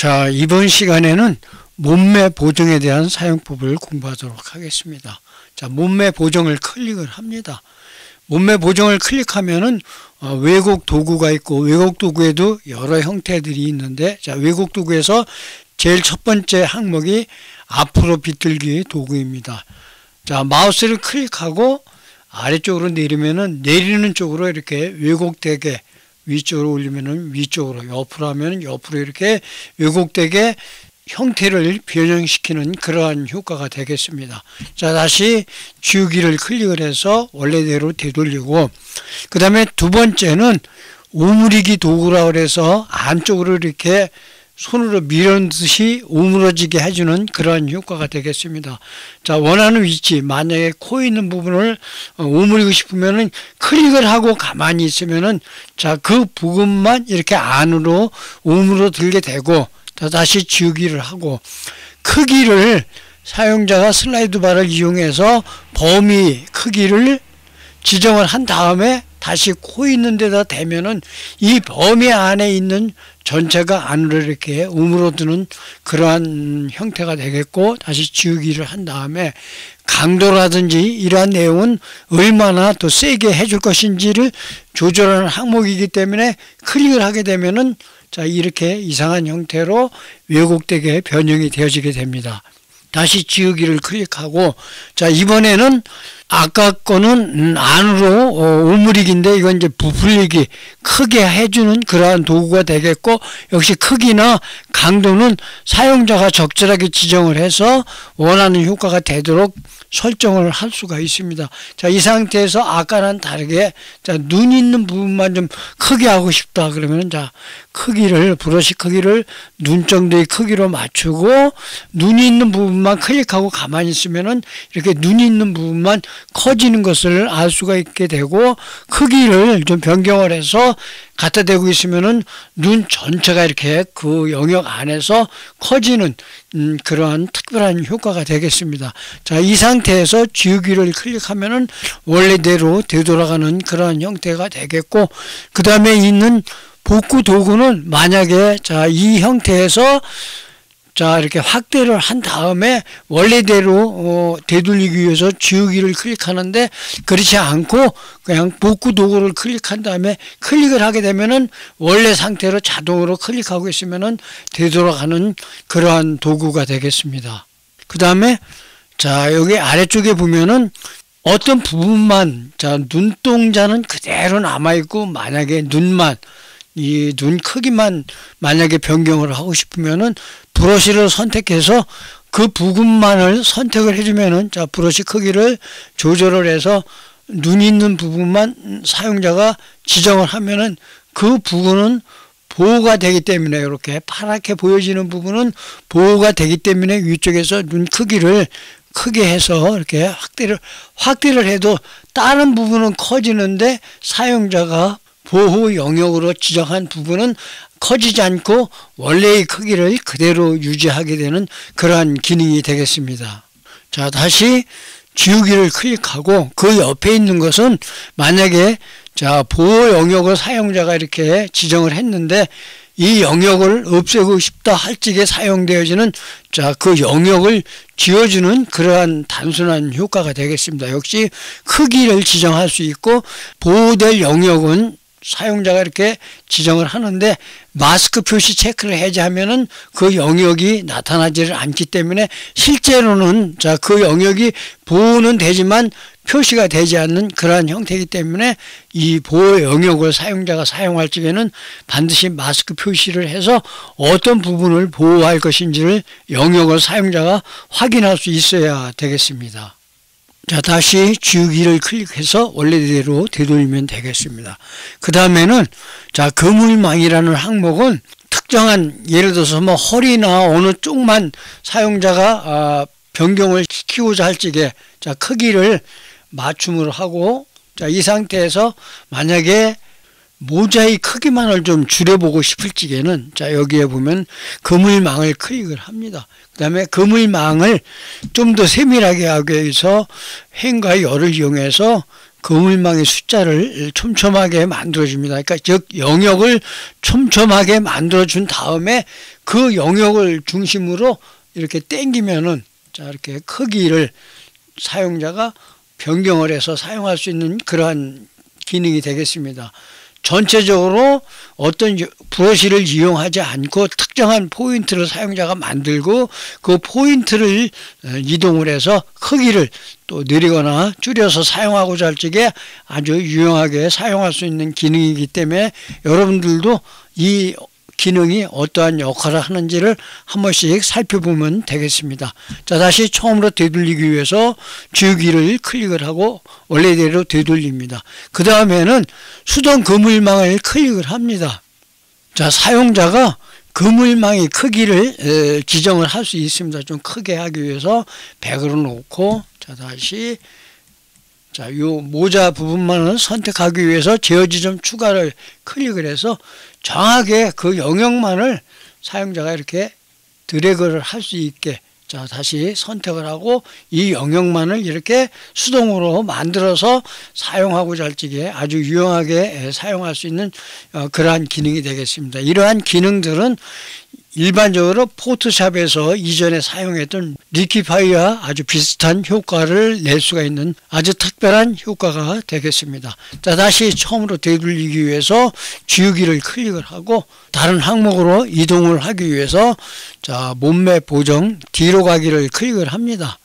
자, 이번 시간에는 몸매 보정에 대한 사용법을 공부하도록 하겠습니다. 자, 몸매 보정을 클릭을 합니다. 몸매 보정을 클릭하면은 왜곡 도구가 있고, 왜곡 도구에도 여러 형태들이 있는데, 자, 왜곡 도구에서 제일 첫 번째 항목이 앞으로 비틀기 도구입니다. 자, 마우스를 클릭하고 아래쪽으로 내리면은 내리는 쪽으로 이렇게 왜곡되게, 위쪽으로 올리면은 위쪽으로, 옆으로 하면은 옆으로 이렇게 왜곡되게 형태를 변형시키는 그러한 효과가 되겠습니다. 자, 다시 지우기를 클릭을 해서 원래대로 되돌리고, 그 다음에 두 번째는 오므리기 도구라고 해서 안쪽으로 이렇게 손으로 밀어넣듯이 오므러지게 해주는 그러한 효과가 되겠습니다. 자, 원하는 위치, 만약에 코 있는 부분을 오므리고 싶으면은 클릭을 하고 가만히 있으면은, 자, 그 부분만 이렇게 안으로 오므러들게 되고, 자, 다시 지우기를 하고, 크기를 사용자가 슬라이드 바를 이용해서 범위 크기를 지정을 한 다음에 다시 코 있는 데다 대면은 이 범위 안에 있는 전체가 안으로 이렇게 오므러드는 그러한 형태가 되겠고, 다시 지우기를 한 다음에 강도라든지 이러한 내용은 얼마나 더 세게 해줄 것인지를 조절하는 항목이기 때문에 클릭을 하게 되면은, 자, 이렇게 이상한 형태로 왜곡되게 변형이 되어지게 됩니다. 다시 지우기를 클릭하고, 자, 이번에는 아까 거는 안으로 오므리기인데 이건 이제 부풀리기, 크게 해주는 그러한 도구가 되겠고, 역시 크기나 강도는 사용자가 적절하게 지정을 해서 원하는 효과가 되도록 설정을 할 수가 있습니다. 자, 이 상태에서 아까랑 다르게, 자, 눈 있는 부분만 좀 크게 하고 싶다 그러면, 자, 크기를, 브러쉬 크기를 눈 정도의 크기로 맞추고, 눈이 있는 부분만 클릭하고 가만히 있으면은 이렇게 눈이 있는 부분만 커지는 것을 알 수가 있게 되고, 크기를 좀 변경을 해서 갖다 대고 있으면은 눈 전체가 이렇게 그 영역 안에서 커지는 그러한 특별한 효과가 되겠습니다. 자, 이 상태에서 지우기를 클릭하면은 원래대로 되돌아가는 그러한 형태가 되겠고, 그 다음에 있는 복구 도구는 만약에, 자, 이 형태에서, 자, 이렇게 확대를 한 다음에 원래대로 되돌리기 위해서 지우기를 클릭하는데, 그렇지 않고 그냥 복구 도구를 클릭한 다음에 클릭을 하게 되면은 원래 상태로 자동으로 클릭하고 있으면은 되돌아가는 그러한 도구가 되겠습니다. 그 다음에, 자, 여기 아래쪽에 보면은 어떤 부분만, 자, 눈동자는 그대로 남아있고, 만약에 눈만, 이 눈 크기만 만약에 변경을 하고 싶으면은 브러쉬를 선택해서 그 부분만을 선택을 해주면은, 자, 브러쉬 크기를 조절을 해서 눈 있는 부분만 사용자가 지정을 하면은 그 부분은 보호가 되기 때문에, 이렇게 파랗게 보여지는 부분은 보호가 되기 때문에 위쪽에서 눈 크기를 크게 해서 이렇게 확대를 해도 다른 부분은 커지는데 사용자가 보호 영역으로 지정한 부분은 커지지 않고 원래의 크기를 그대로 유지하게 되는 그러한 기능이 되겠습니다. 자, 다시 지우기를 클릭하고 그 옆에 있는 것은 만약에, 자, 보호 영역을 사용자가 이렇게 지정을 했는데 이 영역을 없애고 싶다 할 적에 사용되어지는, 자, 그 영역을 지워주는 그러한 단순한 효과가 되겠습니다. 역시 크기를 지정할 수 있고, 보호될 영역은 사용자가 이렇게 지정을 하는데 마스크 표시 체크를 해제하면은 그 영역이 나타나지를 않기 때문에 실제로는, 자, 그 영역이 보호는 되지만 표시가 되지 않는 그러한 형태이기 때문에 이 보호 영역을 사용자가 사용할 적에는 반드시 마스크 표시를 해서 어떤 부분을 보호할 것인지를 영역을 사용자가 확인할 수 있어야 되겠습니다. 자, 다시 지우기를 클릭해서 원래대로 되돌리면 되겠습니다. 그 다음에는, 자, 그물망이라는 항목은 특정한, 예를 들어서 뭐 허리나 어느 쪽만 사용자가 변경을 시키고자 할 적에, 자, 크기를 맞춤을 하고, 자, 이 상태에서 만약에 모자의 크기만을 좀 줄여보고 싶을 적에는, 자, 여기에 보면 그물망을 클릭을 합니다. 그 다음에 그물망을 좀 더 세밀하게 하기 위해서 횡과 열을 이용해서 그물망의 숫자를 촘촘하게 만들어줍니다. 그러니까 즉 영역을 촘촘하게 만들어준 다음에 그 영역을 중심으로 이렇게 당기면은 자 이렇게 크기를 사용자가 변경을 해서 사용할 수 있는 그러한 기능이 되겠습니다. 전체적으로 어떤 브러쉬를 이용하지 않고 특정한 포인트를 사용자가 만들고 그 포인트를 이동을 해서 크기를 또 늘리거나 줄여서 사용하고자 할 적에 아주 유용하게 사용할 수 있는 기능이기 때문에 여러분들도 이 기능이 어떠한 역할을 하는지를 한 번씩 살펴보면 되겠습니다. 자, 다시 처음으로 되돌리기 위해서 지우기를 클릭을 하고 원래대로 되돌립니다. 그 다음에는 수동 그물망을 클릭을 합니다. 자, 사용자가 그물망의 크기를 지정을 할 수 있습니다. 좀 크게 하기 위해서 100으로 놓고 자, 다시 자, 요 모자 부분만을 선택하기 위해서 제어 지점 추가를 클릭을 해서 정확하게 그 영역만을 사용자가 이렇게 드래그를 할 수 있게 자, 다시 선택을 하고 이 영역만을 이렇게 수동으로 만들어서 사용하고자 할 적에 아주 유용하게 사용할 수 있는 그러한 기능이 되겠습니다. 이러한 기능들은 일반적으로 포토샵에서 이전에 사용했던 리퀴파이와 아주 비슷한 효과를 낼 수가 있는 아주 특별한 효과가 되겠습니다. 자, 다시 처음으로 되돌리기 위해서 지우기를 클릭을 하고 다른 항목으로 이동을 하기 위해서 자, 몸매 보정 뒤로 가기를 클릭을 합니다.